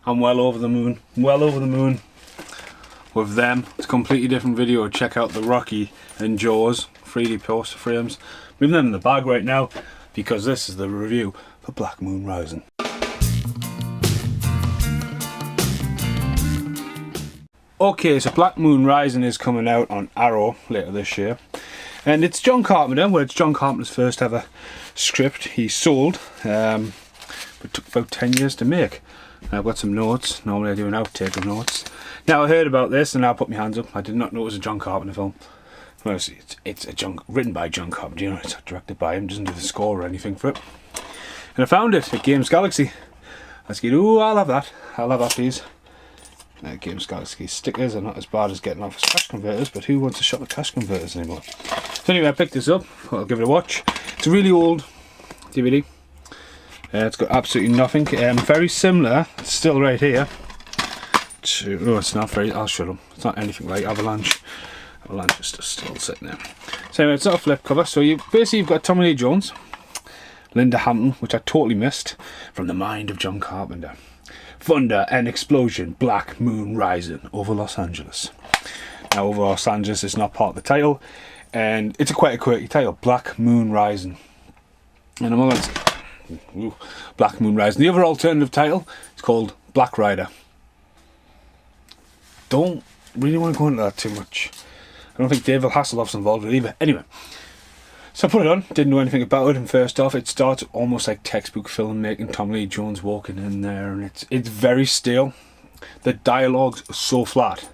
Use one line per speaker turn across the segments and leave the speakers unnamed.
I'm well over the moon. Well over the moon with them. It's a completely different video. Check out the Rocky and Jaws 3D poster frames. Leaving them in the bag right now because this is the review for Black Moon Rising. Okay, so Black Moon Rising is coming out on Arrow later this year. And it's John Carpenter. Well, it's John Carpenter's first ever script he sold. It took about 10 years to make. I've got some notes. Normally I do an outtake of notes. Now I heard about this and I'll put my hands up. I did not know it was a John Carpenter film. Well, it's written by John Carpenter. You know, it's not directed by him. Doesn't do the score or anything for it. And I found it at Games Galaxy. I was going, ooh, I'll have that. I'll have that, please. Games Galaxy stickers are not as bad as getting off as cash converters, but who wants to shop at cash converters anymore? So anyway, I picked this up. I'll give it a watch. It's a really old DVD. It's got absolutely nothing. Very similar, it's still right here. Oh, it's not very. I'll show them. It's not anything like Avalanche. Avalanche is just still sitting there. So anyway, it's not a flip cover. So you've got Tommy Lee Jones, Linda Hampton, which I totally missed, from the mind of John Carpenter. Thunder and explosion, Black Moon Rising over Los Angeles. Now, over Los Angeles is not part of the title, and it's quite a quirky title, Black Moon Rising. And I'm going to ooh, Black Moon Rising. The other alternative title is called Black Rider. Don't really want to go into that too much. I don't think David Hasselhoff's involved with it either. Anyway, so I put it on, didn't know anything about it, and first off it starts almost like textbook filmmaking, Tommy Lee Jones walking in there, and it's very stale. The dialogue's so flat.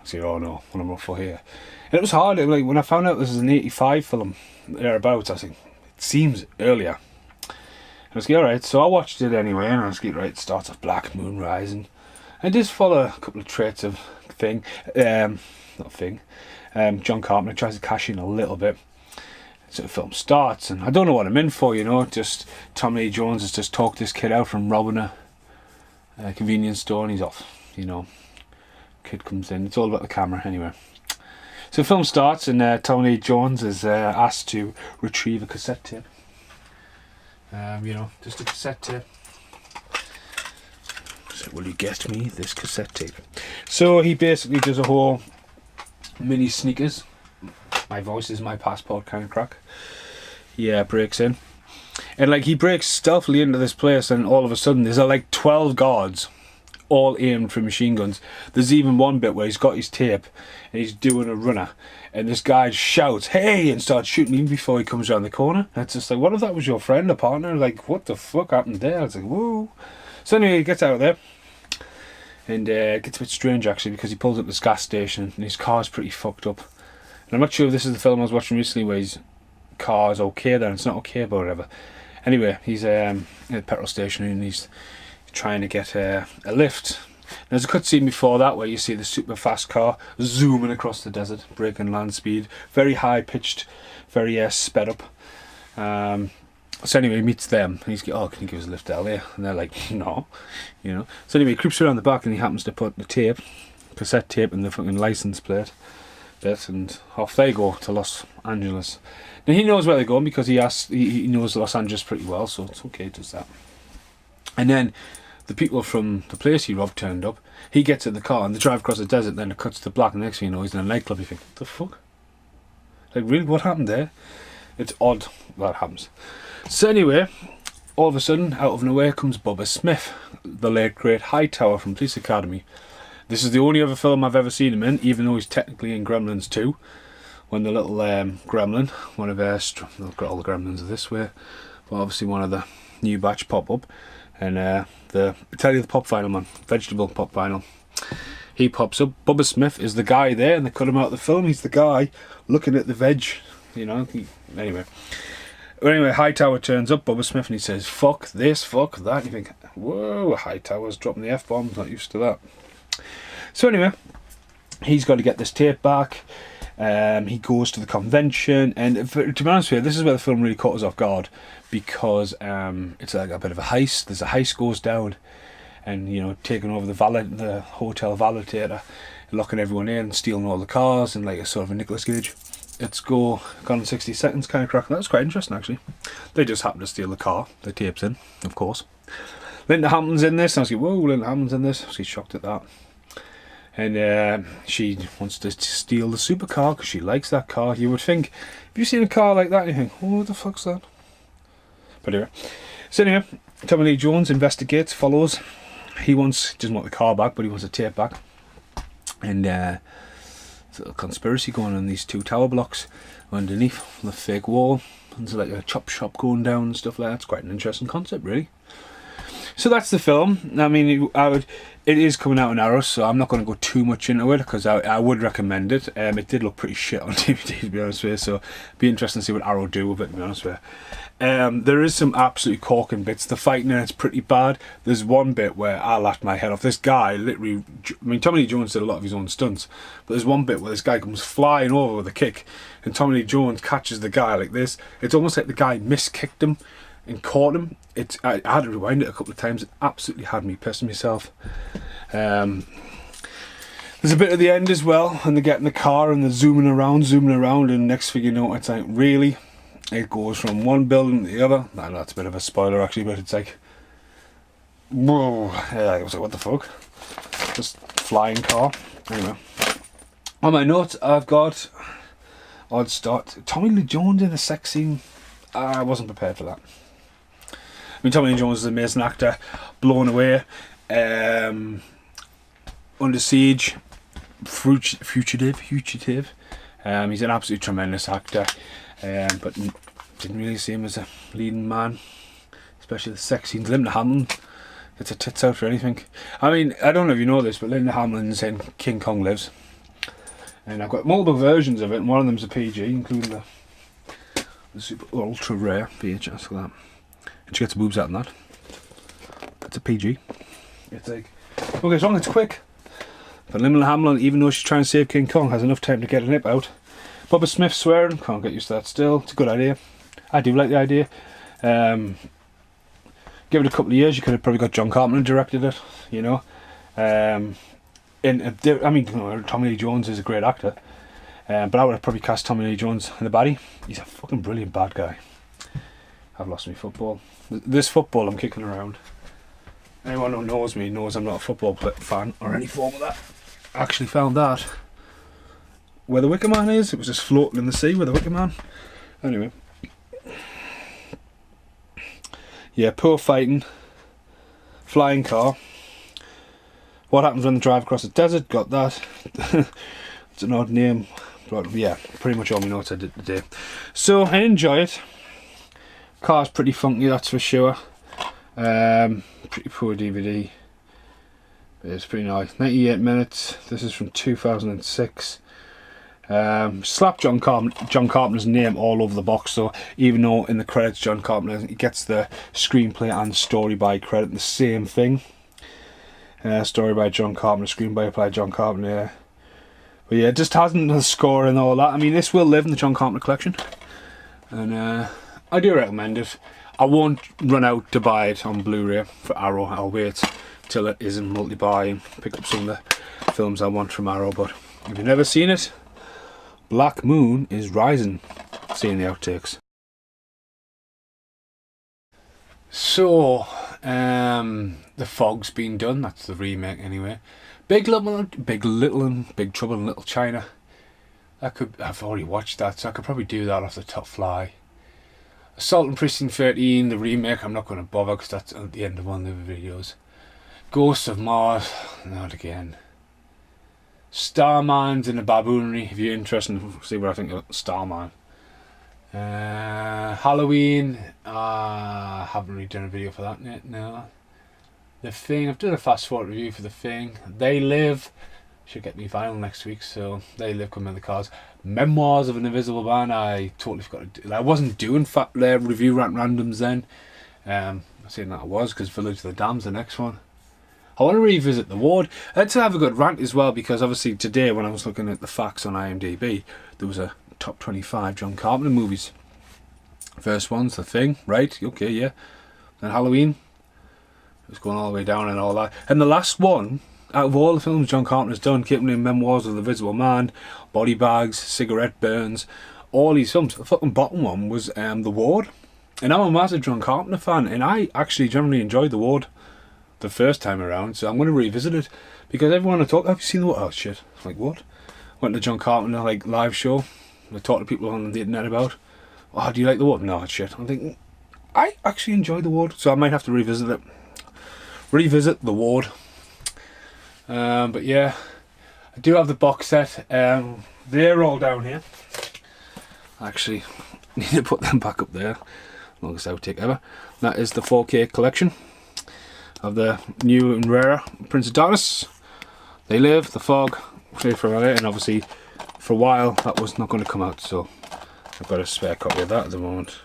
I say, oh no, what am I for here? And it was hard, like when I found out this is an 85 film, thereabouts, I was like, it seems earlier. I was like, alright, so I watched it anyway, and I was like, right, it starts off Black Moon Rising. And just follow a couple of traits of John Carpenter tries to cash in a little bit. So the film starts, and I don't know what I'm in for, you know, just Tommy Lee Jones has just talked this kid out from robbing a convenience store, and he's off, you know. Kid comes in, it's all about the camera anyway. So the film starts, and Tommy Lee Jones is asked to retrieve a cassette tape. You know, just a cassette tape. So, will you get me this cassette tape? So he basically does a whole mini sneakers. My voice is my passport kind of crack. Yeah, breaks in. And like he breaks stealthily into this place, and all of a sudden there's like 12 guards all aimed for machine guns. There's even one bit where he's got his tape and he's doing a runner, and this guy shouts hey and starts shooting him before he comes around the corner. And it's just like, what if that was your friend or partner? Like, what the fuck happened there? It's like, whoa. So anyway, he gets out of there, and it gets a bit strange actually, because he pulls up this gas station and his car's pretty fucked up. And I'm not sure if this is the film I was watching recently where his car's okay then, it's not okay, but whatever. Anyway, he's at a petrol station and he's trying to get a lift. There's a cutscene before that where you see the super fast car zooming across the desert, breaking land speed, very high pitched, very sped up. So anyway, he meets them and he's like, oh, can you give us a lift out there? And they're like, no, you know. So anyway, he creeps around the back and he happens to put the tape, cassette tape, in the fucking license plate bit, and off they go to Los Angeles. Now he knows where they're going because he knows Los Angeles pretty well, so it's okay, he does that. And then the people from the place he robbed turned up. He gets in the car and they drive across the desert, then it cuts to black, and the next thing you know he's in a nightclub. You think, what the fuck? Like, really, what happened there? It's odd that happens. So anyway, all of a sudden, out of nowhere comes Bubba Smith, the late great Hightower from Police Academy. This is the only other film I've ever seen him in, even though he's technically in Gremlins 2. When the little gremlin, one of their, they've got all the gremlins are this way, but obviously one of the new batch pop up, and tell you the pop vinyl man, vegetable pop vinyl, he pops up. Bubba Smith is the guy there, and they cut him out of the film. He's the guy looking at the veg, you know. Anyway, Hightower turns up, Bubba Smith, and he says, fuck this, fuck that. And you think, whoa, Hightower's dropping the F-bombs, not used to that. So anyway, he's got to get this tape back. He goes to the convention, and to be honest with you, this is where the film really caught us off guard, because it's like a bit of a heist. There's a heist goes down, and you know, taking over the hotel validator, locking everyone in, stealing all the cars, and like a sort of a Nicolas Cage It's Gone in 60 Seconds kind of crack. That was quite interesting actually. They just happened to steal the car, the tapes in, of course. Linda Hamilton's in this. And I was like, whoa, Linda Hamilton's in this. I was shocked at that. And she wants to steal the supercar because she likes that car. You would think, if you've seen a car like that, you think, oh, what the fuck's that? But anyway. So anyway, Tommy Lee Jones investigates, follows. He doesn't want the car back, but he wants the tape back. And there's a little conspiracy going on in these 2 tower blocks underneath the fake wall. And there's like a chop shop going down and stuff like that. It's quite an interesting concept, really. So that's the film. I mean, it is coming out in Arrow, so I'm not going to go too much into it because I would recommend it. It did look pretty shit on DVD, to be honest with you, so it'd be interesting to see what Arrow do with it, to be honest with you. There is some absolutely corking bits. The fighting in it's pretty bad. There's one bit where I laughed my head off. This guy literally, I mean, Tommy Lee Jones did a lot of his own stunts, but there's one bit where this guy comes flying over with a kick, and Tommy Lee Jones catches the guy like this. It's almost like the guy miskicked him and caught him. I had to rewind it a couple of times. It absolutely had me pissing myself. There's a bit at the end as well, and they get in the car and they're zooming around, and next thing you know, it's like, really? It goes from one building to the other. I know that's a bit of a spoiler actually, but it's like, whoa, yeah, I was like, what the fuck? Just flying car. Anyway, on my notes, I've got odd start. Tommy Lee Jones in a sex scene. I wasn't prepared for that. I mean, Tommy Lee Jones is an amazing actor. Blown Away, Under Siege, Fugitive. He's an absolutely tremendous actor, but didn't really see him as a leading man, especially the sex scenes. Linda Hamilton gets her tits out for anything. I mean, I don't know if you know this, but Linda Hamilton's in King Kong Lives, and I've got multiple versions of it, and one of them's a PG, including the super ultra rare VHS for that. And she gets boobs out in that. It's a PG. It's like, okay, as long as it's quick. But Linda Hamilton, even though she's trying to save King Kong, has enough time to get a nip out. Bubba Smith swearing, can't get used to that still. It's a good idea. I do like the idea. Give it a couple of years, you could have probably got John Carpenter directed it, you know. I mean, Tommy Lee Jones is a great actor. But I would have probably cast Tommy Lee Jones in the baddie. He's a fucking brilliant bad guy. I've lost my football. This football I'm kicking around. Anyone who knows me knows I'm not a football fan or any form of that. I actually found that where the Wicker Man is. It was just floating in the sea with the Wicker Man. Anyway. Yeah, poor fighting. Flying car. What happens when they drive across the desert? Got that. It's an odd name. But yeah, pretty much all my notes I did today. So I enjoy it. Car's pretty funky, that's for sure. Pretty poor DVD. But it's pretty nice. 98 minutes. This is from 2006. Slap John Carpenter's name all over the box, so even though in the credits John Carpenter, he gets the screenplay and story by credit the same thing. Story by John Carpenter, screenplay by John Carpenter, yeah. But yeah, it just hasn't the score and all that. I mean, this will live in the John Carpenter collection, and I do recommend it. I won't run out to buy it on Blu-ray for Arrow. I'll wait till it is in multi-buy and pick up some of the films I want from Arrow. But if you've never seen it, Black Moon is Rising. Seeing the outtakes. So, The Fog's been done. That's the remake anyway. Big Little and Big Trouble in Little China. I've already watched that, so I could probably do that off the top fly. Assault on Precinct 13, the remake, I'm not going to bother because that's at the end of one of the videos. Ghosts of Mars, not again. Starman's in the Baboonry, if you're interested in see what I think of Starman. Halloween, I haven't really done a video for that yet, no. The Thing, I've done a fast forward review for The Thing. They Live, should get me vinyl next week, so They Live coming in the cars. Memoirs of an Invisible Man, I totally forgot to do. I wasn't doing review rant randoms then. I'm saying that I was because Village of the Damned's the next one. I want to revisit The Ward. Let's have a good rant as well, because obviously today when I was looking at the facts on IMDb, there was a top 25 John Carpenter movies. First one's The Thing, right? Okay, yeah. Then Halloween. It was going all the way down and all that. And the last one, out of all the films John Carpenter's done, keeping in Memoirs of the Invisible Man, Body Bags, Cigarette Burns, all these films, the fucking bottom one was The Ward. And I'm a massive John Carpenter fan, and I actually generally enjoyed The Ward. the first time around, so I'm going to revisit it because everyone I talk, have you seen the what? Oh shit! Like what? Went to John Carpenter like live show. I talked to people on the internet about. Oh, do you like the Ward? No, it's shit. I'm thinking I actually enjoy the Ward, so I might have to revisit it. Revisit the Ward. But yeah, I do have the box set. They're all down here. Actually, need to put them back up there. Longest outtake ever. That is the 4K collection of the new and rarer Prince of Darkness. They Live, The Fog, Play Forever, and obviously for a while that was not going to come out, so I've got a spare copy of that at the moment.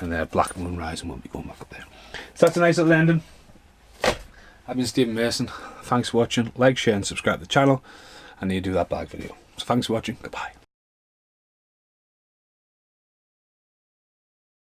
And Black Moon Rising won't be going back up there. So that's a nice little ending. I've been Stephen Mason. Thanks for watching. Like, share and subscribe to the channel. I need to do that bag video. So thanks for watching. Goodbye.